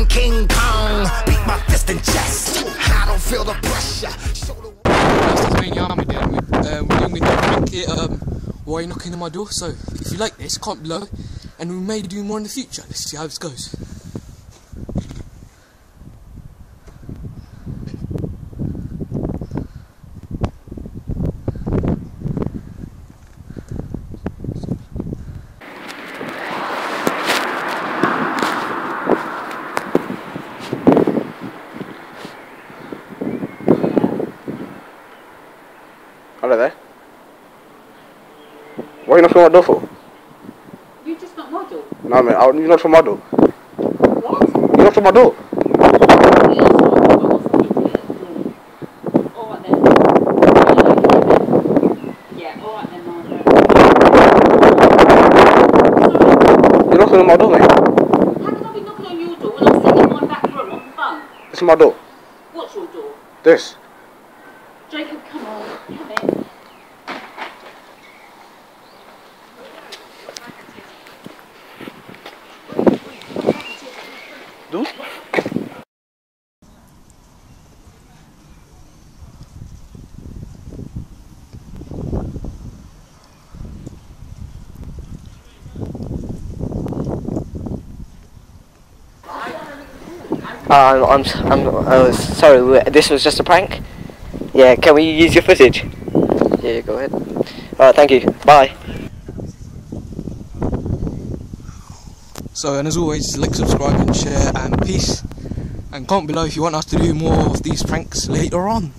I'm King Kong. Beat my fist in chest. I don't feel the pressure. That's TazManiaAhmed there. We're doing the prank here. Why are you knocking on my door? So if you like this, comment below, and we may do more in the future. Let's see how this goes. Hello there. What are you knocking on my door for? You just not my door. No, man, you knocked on my door. What? You knocked on my door. Alright then. Yeah, alright then, Margaret. You're knocking on my door, mate. How can I be knocking on your door when I'm sitting in my back room on the phone? This is my door. What's your door? This. Jacob, come on. Come in. Do? I'm sorry, this was just a prank? Yeah, can we use your footage? Yeah, go ahead. Alright, thank you. Bye. So, and as always, like, subscribe and share, and peace. And comment below if you want us to do more of these pranks later on.